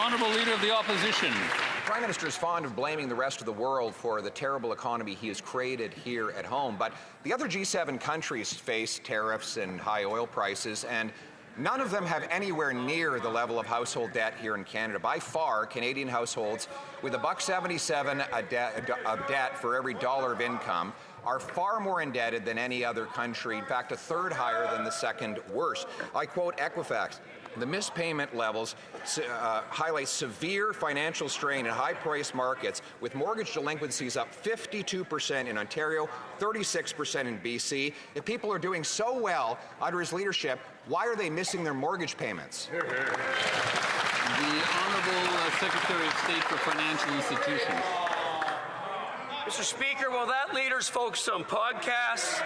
Honourable Leader of the Opposition. The Prime Minister is fond of blaming the rest of the world for the terrible economy he has created here at home, but the other G7 countries face tariffs and high oil prices, and none of them have anywhere near the level of household debt here in Canada. By far, Canadian households with $1.77 of debt for every dollar of income are far more indebted than any other country, in fact, a third higher than the second worst. I quote Equifax. The missed payment levels highlight severe financial strain in high-priced markets, with mortgage delinquencies up 52% in Ontario, 36% in BC. If people are doing so well under his leadership, why are they missing their mortgage payments? The Honourable Secretary of State for Financial Institutions. Mr. Speaker, while that leader's focused on podcasts,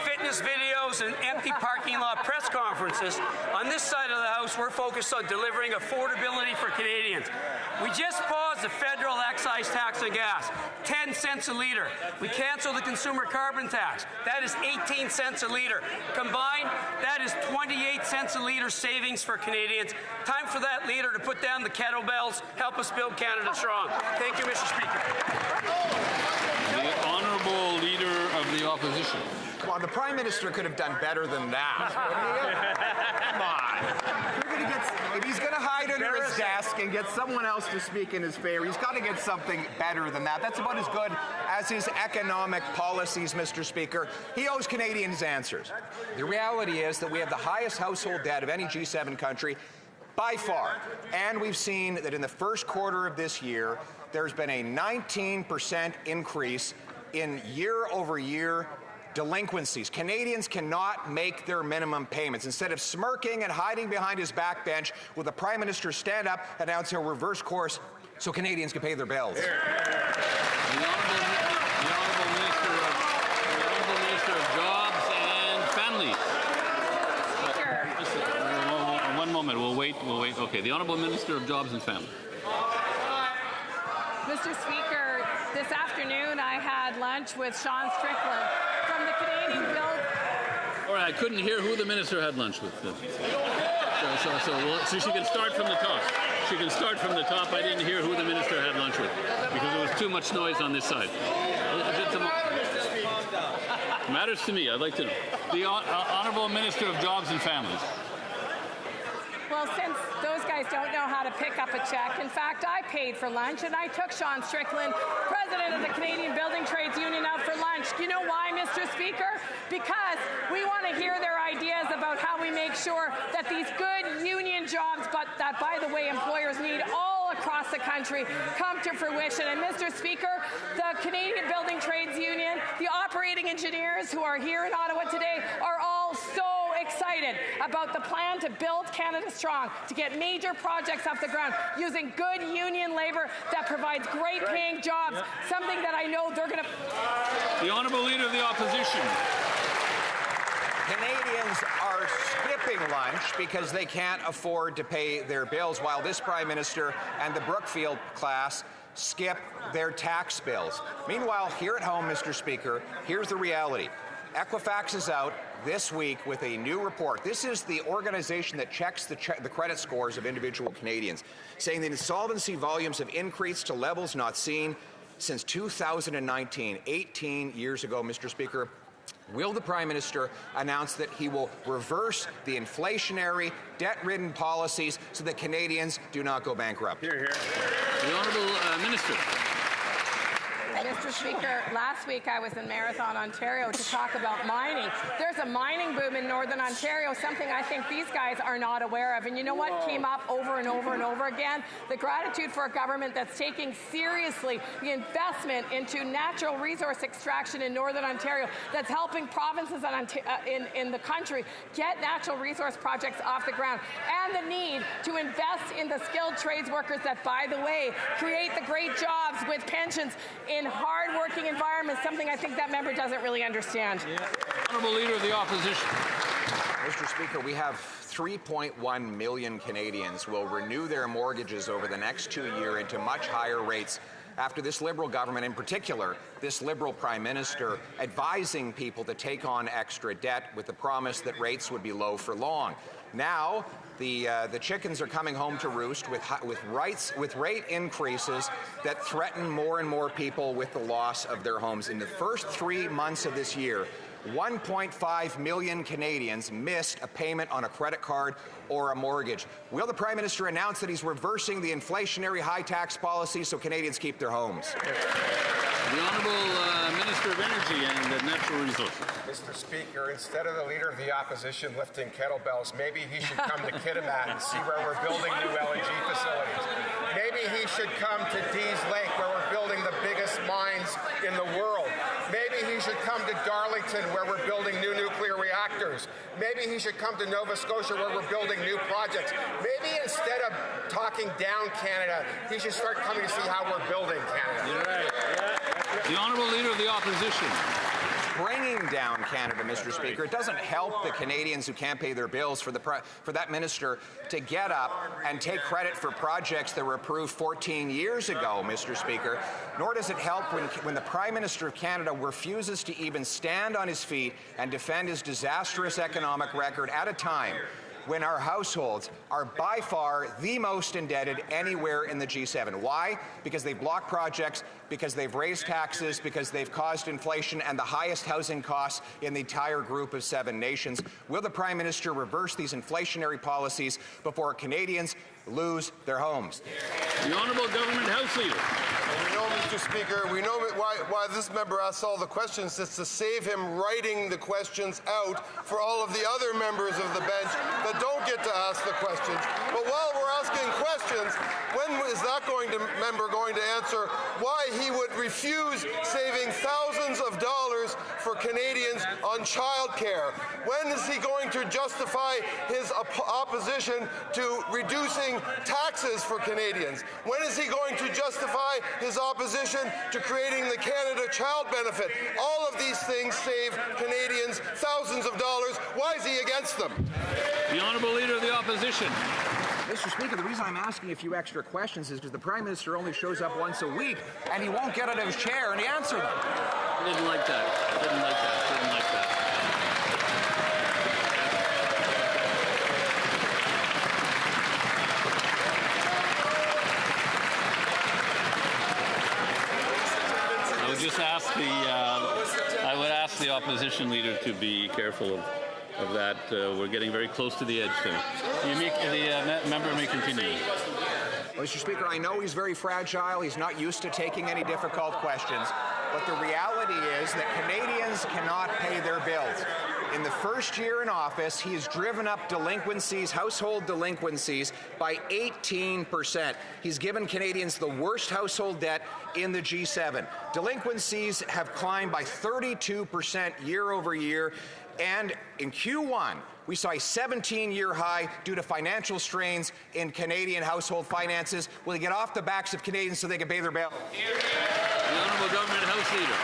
fitness videos, and empty parking lot press conferences, on this side of the House, we're focused on delivering affordability for Canadians. We just paused the federal excise tax on gas, 10 cents a litre. We canceled the consumer carbon tax. That is 18 cents a litre. Combined, that is 28 cents a litre savings for Canadians. Time for that leader to put down the kettlebells, help us build Canada strong. Thank you, Mr. Speaker. The Honourable Leader of the Opposition. Come on, the Prime Minister could have done better than that. Come on. If he's going to hide under his desk and get someone else to speak in his favor, he's got to get something better than that. That's about as good as his economic policies, Mr. Speaker. He owes Canadians answers. The reality is that we have the highest household debt of any G7 country by far. And we've seen that in the first quarter of this year, there's been a 19% increase in year-over-year delinquencies. Canadians cannot make their minimum payments. Instead of smirking and hiding behind his backbench, will the Prime Minister stand up and announce a reverse course so Canadians can pay their bills? The Honourable Minister of Jobs and Families. One moment, we'll wait. Okay, the Honourable Minister of Jobs and Families. Mr. Speaker, this afternoon I had lunch with Sean Strickland from the Canadian Build. All right, I couldn't hear who the minister had lunch with. So she can start from the top. She can start from the top. I didn't hear who the minister had lunch with because there was too much noise on this side. Matters to me. I'd like to know. The Honourable Minister of Jobs and Families. Well, since those guys don't know how to pick up a check, in fact, I paid for lunch and I took Sean Strickland, president of the Canadian Building Trades Union, out for lunch. Do you know why, Mr. Speaker? Because we want to hear their ideas about how we make sure that these good union jobs, but that, by the way, employers need all across the country, come to fruition. And Mr. Speaker, the Canadian Building Trades Union, the operating engineers who are here in Ottawa today are all so excited about the plan to build Canada strong, to get major projects off the ground using good union labor that provides great paying jobs, something that I know they're going to... The Honourable Leader of the Opposition. Canadians are skipping lunch because they can't afford to pay their bills, while this Prime Minister and the Brookfield class skip their tax bills. Meanwhile, here at home, Mr. Speaker, here's the reality. Equifax is out this week with a new report. This is the organization that checks the credit scores of individual Canadians, saying that insolvency volumes have increased to levels not seen since 2019, 18 years ago, Mr. Speaker. Will the Prime Minister announce that he will reverse the inflationary, debt-ridden policies so that Canadians do not go bankrupt? Hear, hear. The Honourable Minister. Mr. Speaker, last week I was in Marathon, Ontario to talk about mining. There's a mining boom in Northern Ontario, something I think these guys are not aware of. And you know what came up over and over and over again? The gratitude for a government that's taking seriously the investment into natural resource extraction in Northern Ontario, that's helping provinces in the country get natural resource projects off the ground, and the need to invest in the skilled trades workers that, by the way, create the great jobs with pensions in hard-working environments, something I think that member doesn't really understand. Honourable Leader of the Opposition. Mr. Speaker, we have 3.1 million Canadians will renew their mortgages over the next 2 years into much higher rates after this Liberal government, in particular, this Liberal Prime Minister, advising people to take on extra debt with the promise that rates would be low for long. Now, The chickens are coming home to roost with rate increases that threaten more and more people with the loss of their homes. In the first 3 months of this year, 1.5 million Canadians missed a payment on a credit card or a mortgage. Will the Prime Minister announce that he's reversing the inflationary high tax policy so Canadians keep their homes? The Honourable Minister of Energy and Natural Resources. Mr. Speaker, instead of the Leader of the Opposition lifting kettlebells, maybe he should come to Kitimat and see where we're building new LNG facilities. Maybe he should come to Dease Lake, where we're building the biggest mines in the world. Maybe he should come to Darlington, where we're building new nuclear reactors. Maybe he should come to Nova Scotia, where we're building new projects. Maybe instead of talking down Canada, he should start coming to see how we're building Canada. You're right. The Honourable Leader of the Opposition. Bringing down Canada, Mr. Speaker. It doesn't help the Canadians who can't pay their bills for that minister to get up and take credit for projects that were approved 14 years ago, Mr. Speaker. Nor does it help when the Prime Minister of Canada refuses to even stand on his feet and defend his disastrous economic record at a time when our households are by far the most indebted anywhere in the G7. Why? Because they've blocked projects, because they've raised taxes, because they've caused inflation and the highest housing costs in the entire group of 7 nations. Will the Prime Minister reverse these inflationary policies before Canadians lose their homes? The Honourable Government House Leader. We know, Mr. Speaker, we know why this member asks all the questions. It's to save him writing the questions out for all of the other members of the bench that don't get to ask the questions. But while we're asking questions, when is that member going to answer why he would refuse saving thousands of dollars for Canadians on childcare? When is he going to justify his opposition to reducing taxes for Canadians? When is he going to justify his opposition to creating the Canada Child Benefit? All of these things save Canadians thousands of dollars. Why is he against them? The Honourable Leader of the Opposition. Mr. Speaker, the reason I'm asking a few extra questions is because the Prime Minister only shows up once a week and he won't get out of his chair and he answers them. I didn't like that. Didn't like that. Didn't like that. I would ask the opposition leader to be careful of that. We're getting very close to the edge there. The member may continue. Well, Mr. Speaker, I know he's very fragile. He's not used to taking any difficult questions. But the reality is that Canadians cannot pay their bills. In the first year in office, he has driven up delinquencies, household delinquencies, by 18%. He's given Canadians the worst household debt in the G7. Delinquencies have climbed by 32% year over year. And in Q1, we saw a 17-year high due to financial strains in Canadian household finances. Will he get off the backs of Canadians so they can pay their bill? The Honourable Government House Leader.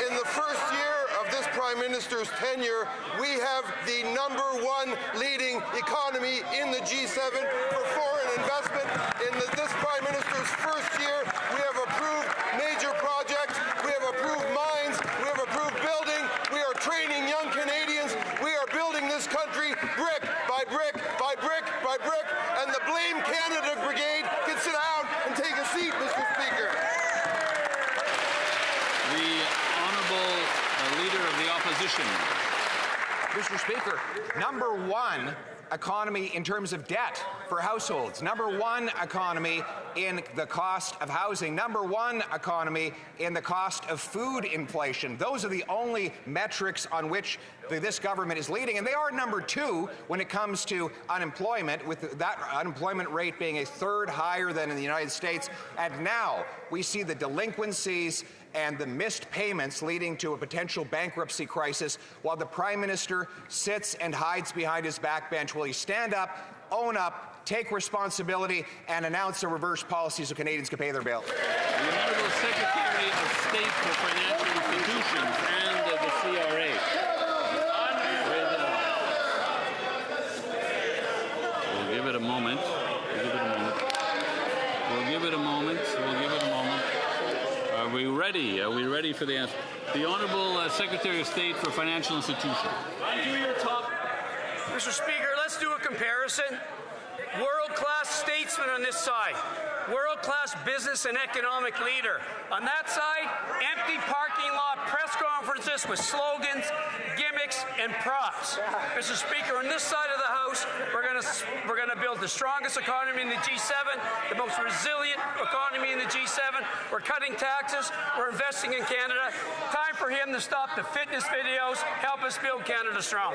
In the first year of this Prime Minister's tenure, we have the #1 leading economy in the G7 for foreign investment. In this Prime Minister's first year, we have approved major projects, we have approved mines, we have approved building, we are training young Canadians, we are building this country brick by brick by brick by brick, and the Blame Canada Brigade can sit down and take a seat, Mr. Speaker. The Honourable Leader of the Opposition. Mr. Speaker, #1 economy in terms of debt for households, #1 economy in the cost of housing, #1 economy in the cost of food inflation. Those are the only metrics on which this government is leading, and they are #2 when it comes to unemployment, with that unemployment rate being a third higher than in the United States. And now we see the delinquencies and the missed payments leading to a potential bankruptcy crisis while the Prime Minister sits and hides behind his backbench. Will he stand up, own up, take responsibility, and announce a reverse policy so Canadians can pay their bill? The Honourable Secretary of State for Financial Institutions and the CRA. We'll give it a moment. We'll give it a moment. We'll give it a moment. We'll give it a moment. Are we ready? Are we ready for the answer? The Honourable Secretary of State for Financial Institutions. do your top. Mr. Speaker, let's do a comparison. World-class statesman on this side. World-class business and economic leader. On that side, empty parking lot press conferences with slogans, gimmicks, and props. Mr. Speaker, on this side of the House, we're going to build the strongest economy in the G7, the most resilient economy in the G7. We're cutting taxes. We're investing in Canada. Time for him to stop the fitness videos. Help us build Canada strong.